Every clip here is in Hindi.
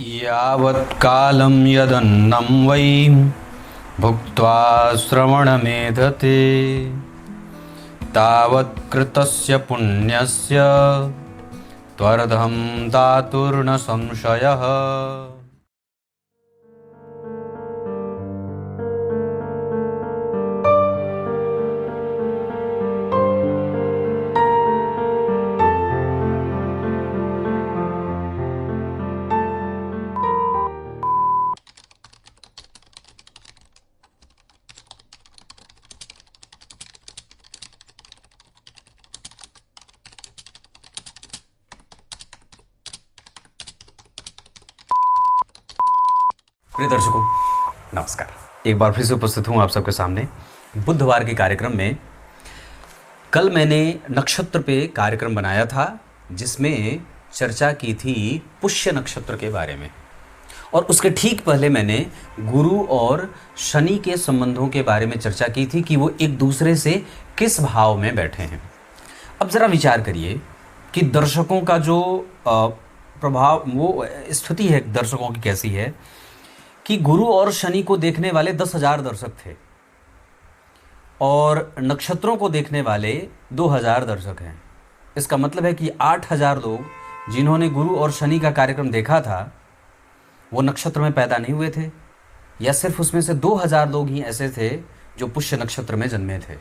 यावत्कालं यदन्नं वै भुक्त्वा श्रवणमेधते तावत् कृतस्य पुण्यस्य त्वरधं दातुर्न संशयः। प्रिय दर्शकों नमस्कार, एक बार फिर से उपस्थित हूँ आप सबके सामने बुधवार के कार्यक्रम में। कल मैंने नक्षत्र पे कार्यक्रम बनाया था जिसमें चर्चा की थी पुष्य नक्षत्र के बारे में, और उसके ठीक पहले मैंने गुरु और शनि के संबंधों के बारे में चर्चा की थी कि वो एक दूसरे से किस भाव में बैठे हैं। अब ज़रा विचार करिए कि दर्शकों का जो प्रभाव, वो स्थिति है दर्शकों की कैसी है कि गुरु और शनि को देखने वाले 10,000 दर्शक थे और नक्षत्रों को देखने वाले 2,000 दर्शक हैं। इसका मतलब है कि 8,000 लोग जिन्होंने गुरु और शनि का कार्यक्रम देखा था वो नक्षत्र में पैदा नहीं हुए थे, या सिर्फ उसमें से 2,000 लोग ही ऐसे थे जो पुष्य नक्षत्र में जन्मे थे।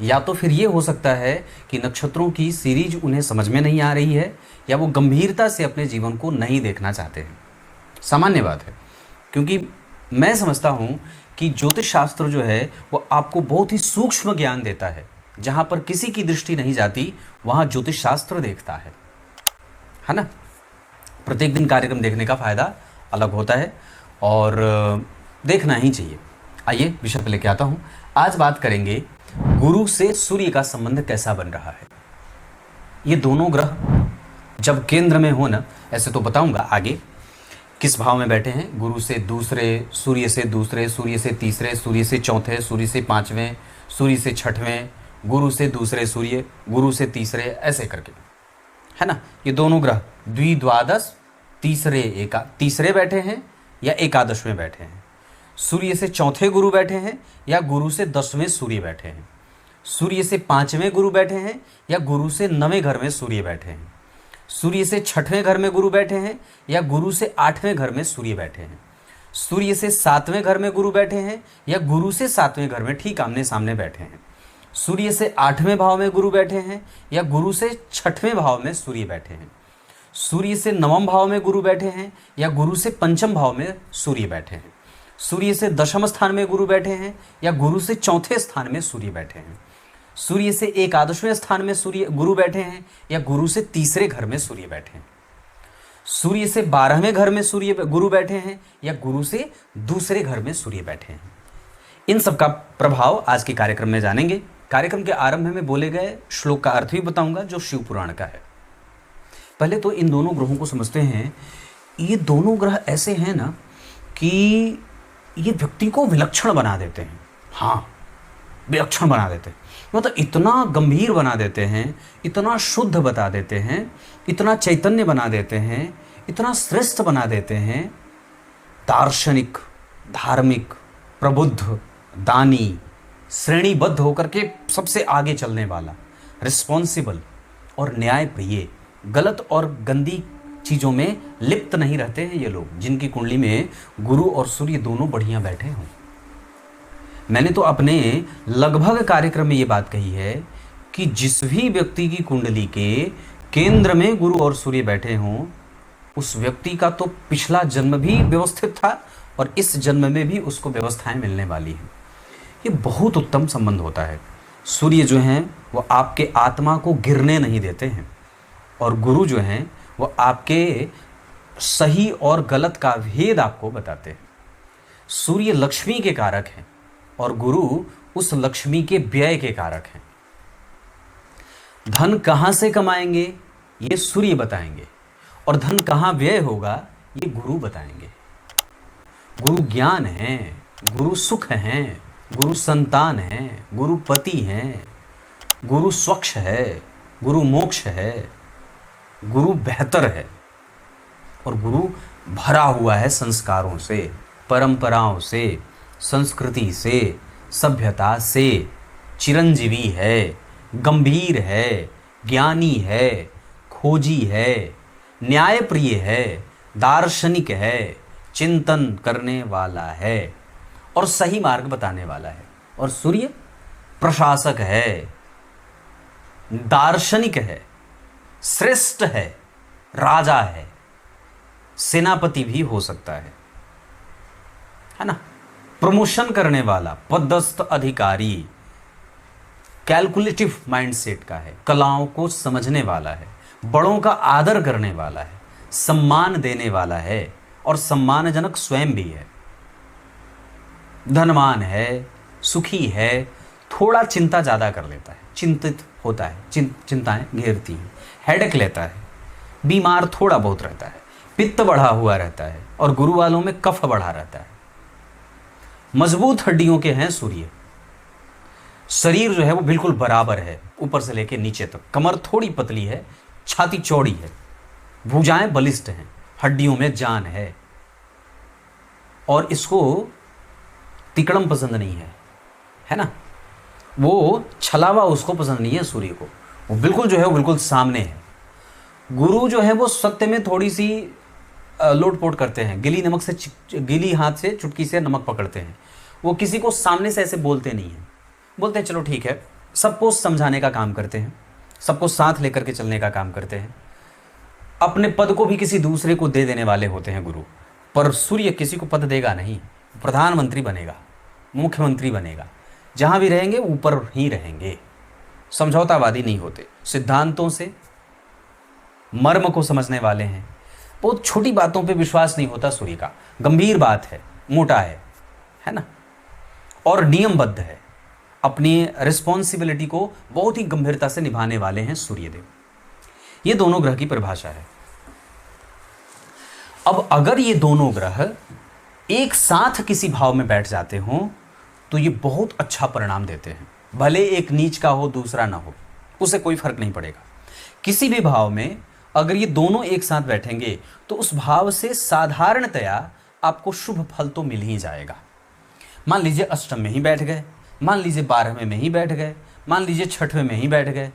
या तो फिर ये हो सकता है कि नक्षत्रों की सीरीज उन्हें समझ में नहीं आ रही है, या वो गंभीरता से अपने जीवन को नहीं देखना चाहते हैं। सामान्य बात है, क्योंकि मैं समझता हूँ कि ज्योतिष शास्त्र जो है वो आपको बहुत ही सूक्ष्म ज्ञान देता है। जहाँ पर किसी की दृष्टि नहीं जाती वहाँ ज्योतिष शास्त्र देखता है ना। प्रत्येक दिन कार्यक्रम देखने का फ़ायदा अलग होता है और देखना ही चाहिए। आइए विषय पे लेके आता हूँ। आज बात करेंगे गुरु से सूर्य का संबंध कैसा बन रहा है। ये दोनों ग्रह जब केंद्र में हो ना, ऐसे तो बताऊँगा आगे किस भाव में बैठे हैं। गुरु से दूसरे, सूर्य से दूसरे, सूर्य से तीसरे, सूर्य से चौथे, सूर्य से पांचवें, सूर्य से छठवें, गुरु से दूसरे सूर्य, गुरु से तीसरे, ऐसे करके है ना। ये दोनों ग्रह द्विद्वादश तीसरे बैठे हैं या एकादश में बैठे हैं। सूर्य से चौथे गुरु बैठे हैं या गुरु से 10वें सूर्य बैठे हैं। सूर्य से 5वें गुरु बैठे हैं या गुरु से 9वें घर में सूर्य बैठे हैं। सूर्य से 6वें घर में गुरु बैठे हैं या गुरु से 8वें घर में सूर्य बैठे हैं। सूर्य से 7वें घर में गुरु बैठे हैं या गुरु से 7वें घर में ठीक आमने सामने बैठे हैं। सूर्य से 8वें भाव में गुरु बैठे हैं या गुरु से 6वें भाव में सूर्य बैठे हैं। सूर्य से 9वें भाव में गुरु बैठे हैं या गुरु से 5वें भाव में सूर्य बैठे हैं। सूर्य से 10वें स्थान में गुरु बैठे हैं या गुरु से 4थे स्थान में सूर्य बैठे हैं। सूर्य से एकादशवें स्थान में गुरु बैठे हैं या गुरु से तीसरे घर में सूर्य बैठे हैं। सूर्य से 12वें घर में गुरु बैठे हैं या गुरु से दूसरे घर में सूर्य बैठे हैं। इन सब का प्रभाव आज के कार्यक्रम में जानेंगे। कार्यक्रम के आरंभ में बोले गए श्लोक का अर्थ भी बताऊंगा जो शिव पुराण का है। पहले तो इन दोनों ग्रहों को समझते हैं। ये दोनों ग्रह ऐसे हैं ना कि ये व्यक्ति को विलक्षण बना देते हैं। हाँ, विलक्षण बना देते हैं, मतलब इतना गंभीर बना देते हैं, इतना शुद्ध बता देते हैं, इतना चैतन्य बना देते हैं, इतना श्रेष्ठ बना देते हैं। दार्शनिक, धार्मिक, प्रबुद्ध, दानी, श्रेणीबद्ध होकर के सबसे आगे चलने वाला, रिस्पॉन्सिबल और न्यायप्रिय, गलत और गंदी चीज़ों में लिप्त नहीं रहते हैं ये लोग, जिनकी कुंडली में गुरु और सूर्य दोनों बढ़िया बैठे हों। मैंने तो अपने लगभग कार्यक्रम में ये बात कही है कि जिस भी व्यक्ति की कुंडली के केंद्र में गुरु और सूर्य बैठे हों उस व्यक्ति का तो पिछला जन्म भी व्यवस्थित था और इस जन्म में भी उसको व्यवस्थाएं मिलने वाली हैं। ये बहुत उत्तम संबंध होता है। सूर्य जो हैं वो आपके आत्मा को गिरने नहीं देते हैं और गुरु जो हैं वो आपके सही और गलत का भेद आपको बताते हैं। सूर्य लक्ष्मी के कारक हैं और गुरु उस लक्ष्मी के व्यय के कारक हैं। धन कहाँ से कमाएंगे ये सूर्य बताएंगे और धन कहाँ व्यय होगा ये गुरु बताएंगे। गुरु ज्ञान है, गुरु सुख है, गुरु संतान है, गुरु पति हैं, गुरु स्वच्छ है, गुरु मोक्ष है, गुरु बेहतर है और गुरु भरा हुआ है संस्कारों से, परंपराओं से, संस्कृति से, सभ्यता से, चिरंजीवी है, गंभीर है, ज्ञानी है, खोजी है, न्यायप्रिय है, दार्शनिक है, चिंतन करने वाला है और सही मार्ग बताने वाला है। और सूर्य प्रशासक है, दार्शनिक है, श्रेष्ठ है, राजा है, सेनापति भी हो सकता है ना, प्रमोशन करने वाला, पदस्थ अधिकारी, कैलकुलेटिव माइंडसेट का है, कलाओं को समझने वाला है, बड़ों का आदर करने वाला है, सम्मान देने वाला है और सम्मानजनक स्वयं भी है, धनवान है, सुखी है, थोड़ा चिंता ज़्यादा कर लेता है, चिंतित होता है, चिंताएं घेरती हैं, हेडेक लेता है, बीमार थोड़ा बहुत रहता है, पित्त बढ़ा हुआ रहता है और गुरु वालों में कफ बढ़ा रहता है। मजबूत हड्डियों के हैं सूर्य, शरीर जो है वो बिल्कुल बराबर है ऊपर से लेके नीचे तक, कमर थोड़ी पतली है, छाती चौड़ी है, भुजाएं बलिष्ठ हैं, हड्डियों में जान है और इसको तिकड़म पसंद नहीं है ना, वो छलावा उसको पसंद नहीं है सूर्य को, वो बिल्कुल जो है वो बिल्कुल सामने है। गुरु जो है वो सत्य में थोड़ी सी लोटपोट करते हैं, गिली हाथ से चुटकी से नमक पकड़ते हैं, वो किसी को सामने से ऐसे बोलते नहीं हैं, बोलते हैं चलो ठीक है, सबको समझाने का काम करते हैं, सबको साथ लेकर के चलने का काम करते हैं, अपने पद को भी किसी दूसरे को दे देने वाले होते हैं गुरु। पर सूर्य किसी को पद देगा नहीं, प्रधानमंत्री बनेगा, मुख्यमंत्री बनेगा, जहाँ भी रहेंगे ऊपर ही रहेंगे, समझौतावादी नहीं होते, सिद्धांतों से मर्म को समझने वाले हैं, बहुत छोटी बातों पे विश्वास नहीं होता सूर्य का, गंभीर बात है, मोटा है ना, और नियमबद्ध है, अपनी रिस्पॉन्सिबिलिटी को बहुत ही गंभीरता से निभाने वाले हैं सूर्यदेव। ये दोनों ग्रह की परिभाषा है। अब अगर ये दोनों ग्रह एक साथ किसी भाव में बैठ जाते हों तो ये बहुत अच्छा परिणाम देते हैं, भले एक नीच का हो दूसरा ना हो, उसे कोई फर्क नहीं पड़ेगा। किसी भी भाव में अगर ये दोनों एक साथ बैठेंगे तो उस भाव से साधारणतया आपको शुभ फल तो मिल ही जाएगा। मान लीजिए अष्टम में ही बैठ गए, मान लीजिए 12वें में ही बैठ गए, मान लीजिए 6वें में ही बैठ गए,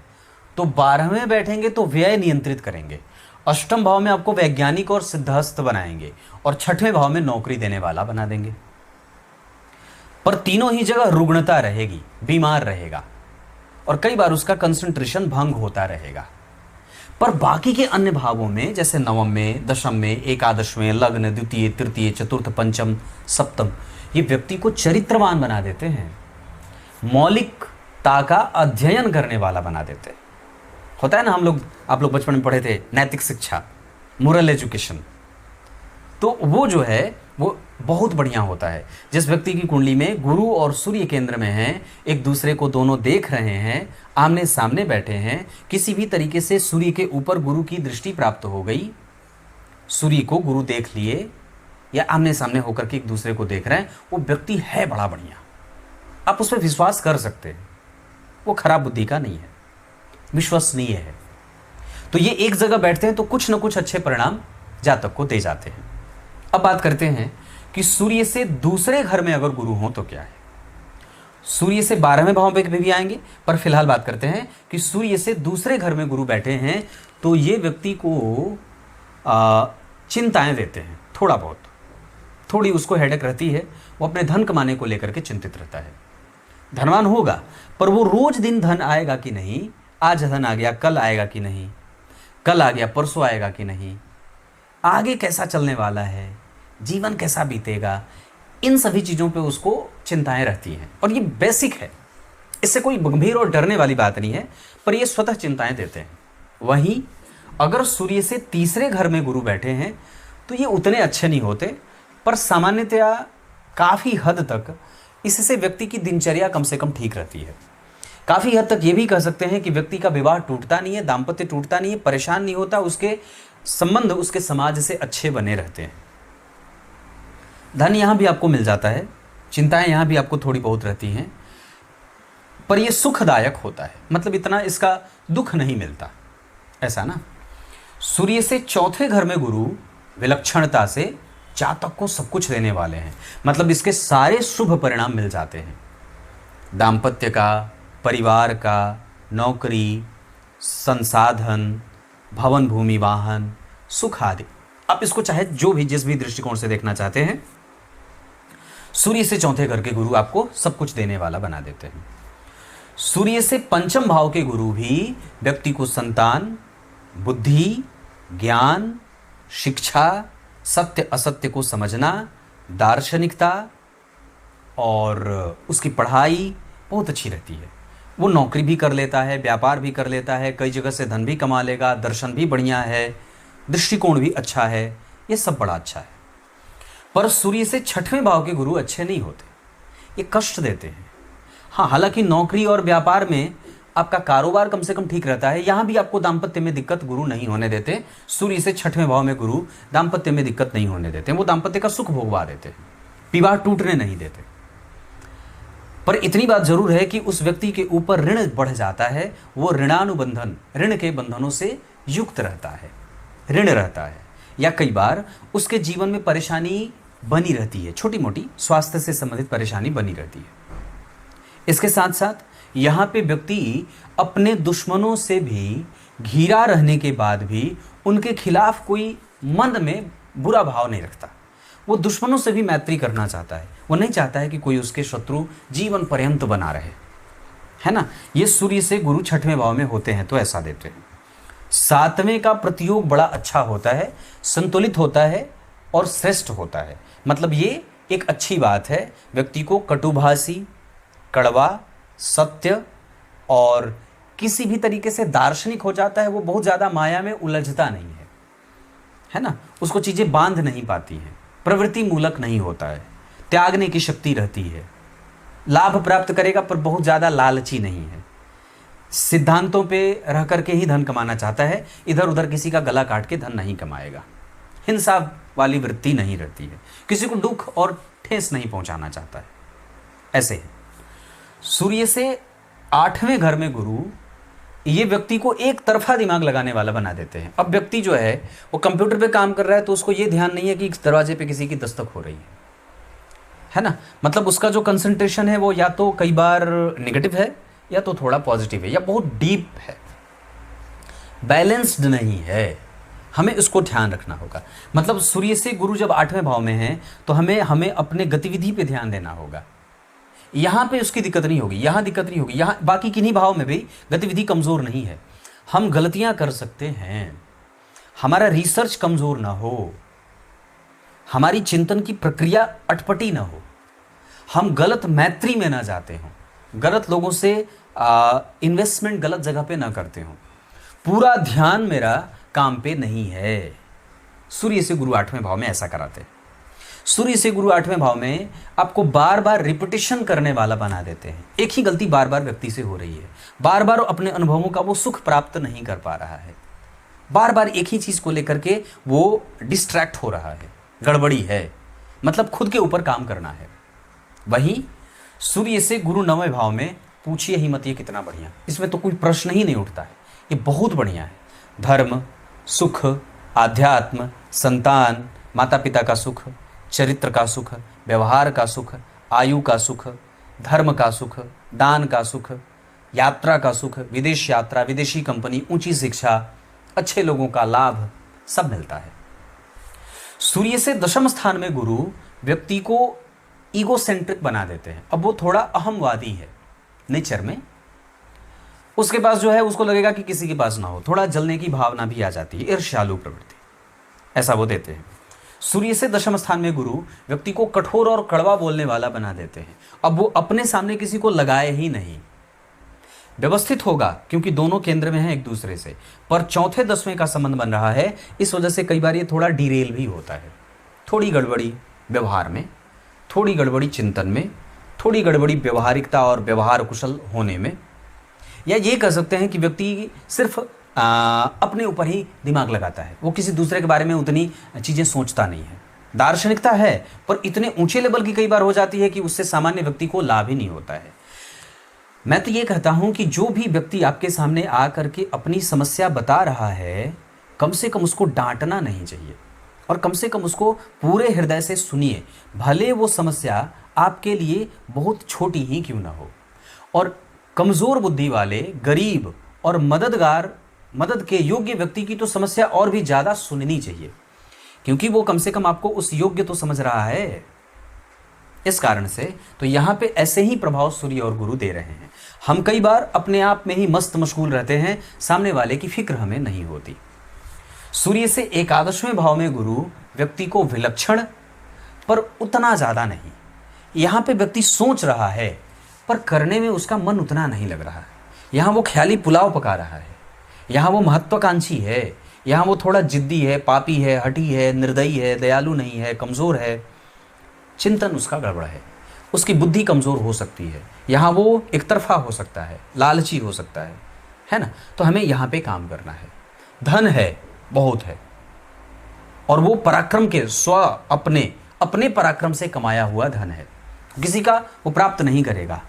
तो 12वें बैठेंगे तो व्यय नियंत्रित करेंगे, अष्टम भाव में आपको वैज्ञानिक और सिद्धहस्त बनाएंगे और 6वें भाव में नौकरी देने वाला बना देंगे। पर तीनों ही जगह रुग्णता रहेगी, बीमार रहेगा और कई बार उसका कंसंट्रेशन भंग होता रहेगा। पर बाकी के अन्य भावों में जैसे नवम में, दशम में, एकादश में, लग्न, द्वितीय, तृतीय, चतुर्थ, पंचम, सप्तम, ये व्यक्ति को चरित्रवान बना देते हैं, मौलिकता का अध्ययन करने वाला बना देते हैं। होता है ना, आप लोग बचपन में पढ़े थे नैतिक शिक्षा, मोरल एजुकेशन, तो वो जो है वो बहुत बढ़िया होता है। जिस व्यक्ति की कुंडली में गुरु और सूर्य केंद्र में हैं, एक दूसरे को दोनों देख रहे हैं, आमने सामने बैठे हैं, किसी भी तरीके से सूर्य के ऊपर गुरु की दृष्टि प्राप्त हो गई, सूर्य को गुरु देख लिए या आमने सामने होकर के एक दूसरे को देख रहे हैं, वो व्यक्ति है बड़ा बढ़िया, आप उस पर विश्वास कर सकते हैं, वो खराब बुद्धि का नहीं है, विश्वसनीय है। तो ये एक जगह बैठते हैं तो कुछ ना कुछ अच्छे परिणाम जातक को दे जाते हैं। अब बात करते हैं कि सूर्य से दूसरे घर में अगर गुरु हो तो क्या है। सूर्य से 12वें भाव पे भी आएंगे, पर फिलहाल बात करते हैं कि सूर्य से दूसरे घर में गुरु बैठे हैं तो ये व्यक्ति को चिंताएं देते हैं, थोड़ा बहुत, थोड़ी उसको हेडेक रहती है, वो अपने धन कमाने को लेकर के चिंतित रहता है। धनवान होगा पर वो रोज दिन धन आएगा कि नहीं, आज धन आ गया कल आएगा कि नहीं, कल आ गया परसों आएगा कि नहीं, आगे कैसा चलने वाला है, जीवन कैसा बीतेगा, इन सभी चीज़ों पे उसको चिंताएं रहती हैं। और ये बेसिक है, इससे कोई गंभीर और डरने वाली बात नहीं है, पर ये स्वतः चिंताएं देते हैं। वहीं अगर सूर्य से तीसरे घर में गुरु बैठे हैं तो ये उतने अच्छे नहीं होते, पर सामान्यतया काफ़ी हद तक इससे व्यक्ति की दिनचर्या कम से कम ठीक रहती है। काफ़ी हद तक ये भी कह सकते हैं कि व्यक्ति का विवाह टूटता नहीं है, दाम्पत्य टूटता नहीं है, परेशान नहीं होता, उसके संबंध उसके समाज से अच्छे बने रहते हैं। धन यहाँ भी आपको मिल जाता है, चिंताएं यहाँ भी आपको थोड़ी बहुत रहती हैं, पर ये सुखदायक होता है, मतलब इतना इसका दुख नहीं मिलता, ऐसा ना। सूर्य से चौथे घर में गुरु विलक्षणता से जातक को सब कुछ देने वाले हैं। मतलब इसके सारे शुभ परिणाम मिल जाते हैं, दाम्पत्य का, परिवार का, नौकरी, संसाधन, भवन भूमि वाहन, सुख आदि। आप इसको चाहे जो भी जिस भी दृष्टिकोण से देखना चाहते हैं, सूर्य से चौथे घर के गुरु आपको सब कुछ देने वाला बना देते हैं। सूर्य से पंचम भाव के गुरु भी व्यक्ति को संतान, बुद्धि, ज्ञान, शिक्षा, सत्य असत्य को समझना, दार्शनिकता और उसकी पढ़ाई बहुत अच्छी रहती है। वो नौकरी भी कर लेता है, व्यापार भी कर लेता है, कई जगह से धन भी कमा लेगा, दर्शन भी बढ़िया है, दृष्टिकोण भी अच्छा है, ये सब बड़ा अच्छा है। पर सूर्य से छठवें भाव के गुरु अच्छे नहीं होते, ये कष्ट देते हैं। हाँ, हालांकि नौकरी और व्यापार में आपका कारोबार कम से कम ठीक रहता है, यहाँ भी आपको दाम्पत्य में दिक्कत गुरु नहीं होने देते। सूर्य से छठवें भाव में गुरु दाम्पत्य में दिक्कत नहीं होने देते, वो दाम्पत्य का सुख भोगवा देते हैं, विवाह टूटने नहीं देते। पर इतनी बात जरूर है कि उस व्यक्ति के ऊपर ऋण बढ़ जाता है, वो ऋणानुबंधन, ऋण के बंधनों से युक्त रहता है, ऋण रहता है, या कई बार उसके जीवन में परेशानी बनी रहती है, छोटी मोटी स्वास्थ्य से संबंधित परेशानी बनी रहती है। इसके साथ साथ यहाँ पे व्यक्ति अपने दुश्मनों से भी घिरा रहने के बाद भी उनके खिलाफ कोई मन में बुरा भाव नहीं रखता। वो दुश्मनों से भी मैत्री करना चाहता है, वो नहीं चाहता है कि कोई उसके शत्रु जीवन पर्यंत बना रहे, है ना। ये सूर्य से गुरु छठवें भाव में होते हैं तो ऐसा देते हैं। सातवें का प्रतियोग बड़ा अच्छा होता है, संतुलित होता है और श्रेष्ठ होता है। मतलब ये एक अच्छी बात है, व्यक्ति को कटुभाषी, कड़वा, सत्य और किसी भी तरीके से दार्शनिक हो जाता है। वो बहुत ज़्यादा माया में उलझता नहीं है ना, उसको चीज़ें बांध नहीं पाती हैं, प्रवृत्ति मूलक नहीं होता है, त्यागने की शक्ति रहती है, लाभ प्राप्त करेगा पर बहुत ज़्यादा लालची नहीं है, सिद्धांतों पे रह करके ही धन कमाना चाहता है, इधर उधर किसी का गला काट के धन नहीं कमाएगा, हिंसा वाली वृत्ति नहीं रहती है, किसी को दुख और ठेस नहीं पहुंचाना चाहता है। ऐसे है। सूर्य से आठवें घर में गुरु ये व्यक्ति को एक तरफा दिमाग लगाने वाला बना देते हैं। अब व्यक्ति जो है वो कंप्यूटर पे काम कर रहा है तो उसको ये ध्यान नहीं है कि इस दरवाजे पे किसी की दस्तक हो रही है ना। मतलब उसका जो कंसंट्रेशन है वो या तो कई बार नेगेटिव है या तो थोड़ा पॉजिटिव है या बहुत डीप है, बैलेंस्ड नहीं है। हमें इसको ध्यान रखना होगा। मतलब सूर्य से गुरु जब आठवें भाव में है तो हमें अपने गतिविधि पे ध्यान देना होगा। यहाँ पे उसकी दिक्कत नहीं होगी, यहाँ दिक्कत नहीं होगी, यहाँ बाकी किन्हीं भाव में भी गतिविधि कमज़ोर नहीं है। हम गलतियाँ कर सकते हैं, हमारा रिसर्च कमज़ोर ना हो, हमारी चिंतन की प्रक्रिया अटपटी ना हो, हम गलत मैत्री में ना जाते हों, गलत लोगों से इन्वेस्टमेंट गलत जगह पे ना करते हों, पूरा ध्यान मेरा काम पे नहीं है। सूर्य से गुरु आठवें भाव में ऐसा कराते हैं। सूर्य से गुरु आठवें भाव में आपको बार बार रिपीटिशन करने वाला बना देते हैं। एक ही गलती बार बार व्यक्ति से हो रही है, बार बार अपने अनुभवों का वो सुख प्राप्त नहीं कर पा रहा है, बार बार एक ही चीज़ को लेकर के वो डिस्ट्रैक्ट हो रहा है, गड़बड़ी है, मतलब खुद के ऊपर काम करना है। वहीं सूर्य से गुरु नवें भाव में, पूछिए ही मत ये कितना बढ़िया, इसमें तो कोई प्रश्न ही नहीं उठता है, ये बहुत बढ़िया है। धर्म, सुख, आध्यात्म, संतान, माता पिता का सुख, चरित्र का सुख, व्यवहार का सुख, आयु का सुख, धर्म का सुख, दान का सुख, यात्रा का सुख, विदेश यात्रा, विदेशी कंपनी, ऊंची शिक्षा, अच्छे लोगों का लाभ, सब मिलता है। सूर्य से दशम स्थान में गुरु व्यक्ति को ईगोसेंट्रिक बना देते हैं। अब वो थोड़ा अहमवादी है नेचर में, उसके पास जो है उसको लगेगा कि किसी के पास ना हो, थोड़ा जलने की भावना भी आ जाती है, ईर्ष्यालु प्रवृत्ति, ऐसा वो देते हैं। सूर्य से दशम स्थान में गुरु व्यक्ति को कठोर और कड़वा बोलने वाला बना देते हैं। अब वो अपने सामने किसी को लगाए ही नहीं, व्यवस्थित होगा क्योंकि दोनों केंद्र में हैं एक दूसरे से, पर चौथे दसवें का संबंध बन रहा है, इस वजह से कई बार ये थोड़ा डिरेल भी होता है, थोड़ी गड़बड़ी व्यवहार में, थोड़ी गड़बड़ी चिंतन में, थोड़ी गड़बड़ी व्यवहारिकता और व्यवहार कुशल होने में, या ये कह सकते हैं कि व्यक्ति सिर्फ अपने ऊपर ही दिमाग लगाता है, वो किसी दूसरे के बारे में उतनी चीज़ें सोचता नहीं है। दार्शनिकता है पर इतने ऊंचे लेवल की कई बार हो जाती है कि उससे सामान्य व्यक्ति को लाभ ही नहीं होता है। मैं तो ये कहता हूँ कि जो भी व्यक्ति आपके सामने आ करके अपनी समस्या बता रहा है, कम से कम उसको डांटना नहीं चाहिए और कम से कम उसको पूरे हृदय से सुनिए, भले वो समस्या आपके लिए बहुत छोटी ही क्यों ना हो। और कमज़ोर बुद्धि वाले, गरीब और मदद के योग्य व्यक्ति की तो समस्या और भी ज़्यादा सुननी चाहिए, क्योंकि वो कम से कम आपको उस योग्य तो समझ रहा है। इस कारण से तो यहाँ पे ऐसे ही प्रभाव सूर्य और गुरु दे रहे हैं। हम कई बार अपने आप में ही मस्त मशगूल रहते हैं, सामने वाले की फिक्र हमें नहीं होती। सूर्य से एकादशवें भाव में गुरु व्यक्ति को विलक्षण पर उतना ज़्यादा नहीं, यहाँ पे व्यक्ति सोच रहा है पर करने में उसका मन उतना नहीं लग रहा है। यहाँ वो ख्याली पुलाव पका रहा है, यहाँ वो महत्वाकांक्षी है, यहाँ वो थोड़ा जिद्दी है, पापी है, हठी है, निर्दयी है, दयालु नहीं है, कमज़ोर है, चिंतन उसका गड़बड़ है, उसकी बुद्धि कमज़ोर हो सकती है, यहाँ वो एक तरफा हो सकता है, लालची हो सकता है ना। तो हमें यहाँ पे काम करना है। धन है, बहुत है, और वो पराक्रम के अपने पराक्रम से कमाया हुआ धन है, किसी का वो प्राप्त नहीं करेगा।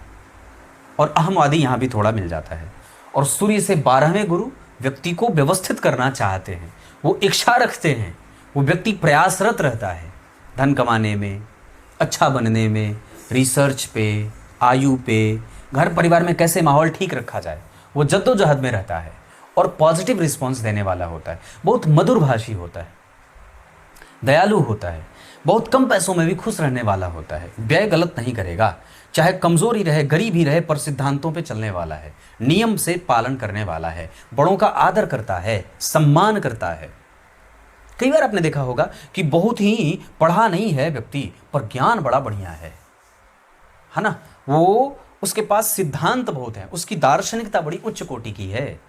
और अहमवादी यहाँ भी थोड़ा मिल जाता है। और सूर्य से 12वें गुरु व्यक्ति को व्यवस्थित करना चाहते हैं, वो इच्छा रखते हैं, वो व्यक्ति प्रयासरत रहता है धन कमाने में, अच्छा बनने में, रिसर्च पे, आयु पे, घर परिवार में कैसे माहौल ठीक रखा जाए, वो जद्दोजहद में रहता है और पॉजिटिव रिस्पॉन्स देने वाला होता है, बहुत मधुरभाषी होता है, दयालु होता है, बहुत कम पैसों में भी खुश रहने वाला होता है, व्यय गलत नहीं करेगा, चाहे कमज़ोर ही रहे, गरीब ही रहे, पर सिद्धांतों पे चलने वाला है, नियम से पालन करने वाला है, बड़ों का आदर करता है, सम्मान करता है। कई बार आपने देखा होगा कि बहुत ही पढ़ा नहीं है व्यक्ति, पर ज्ञान बड़ा बढ़िया है ना। वो उसके पास सिद्धांत बहुत है, उसकी दार्शनिकता बड़ी उच्च कोटि की है,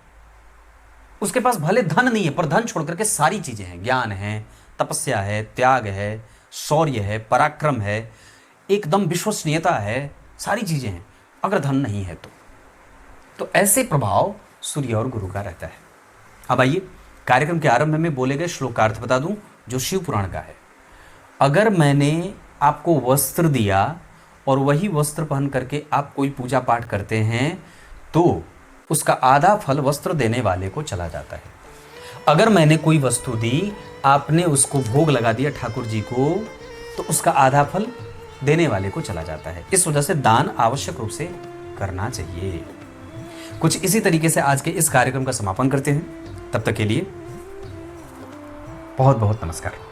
उसके पास भले धन नहीं है पर धन छोड़ करके सारी चीज़ें हैं, ज्ञान है, तपस्या है, त्याग है, शौर्य है, पराक्रम है, एकदम विश्वसनीयता है, सारी चीज़ें हैं, अगर धन नहीं है तो ऐसे प्रभाव सूर्य और गुरु का रहता है। अब आइए कार्यक्रम के आरंभ में बोले गए श्लोकार्थ बता दूं, जो शिव पुराण का है। अगर मैंने आपको वस्त्र दिया और वही वस्त्र पहन करके आप कोई पूजा पाठ करते हैं तो उसका आधा फल वस्त्र देने वाले को चला जाता है। अगर मैंने कोई वस्तु दी, आपने उसको भोग लगा दिया ठाकुर जी को, तो उसका आधा फल देने वाले को चला जाता है। इस वजह से दान आवश्यक रूप से करना चाहिए। कुछ इसी तरीके से आज के इस कार्यक्रम का समापन करते हैं। तब तक के लिए बहुत बहुत नमस्कार।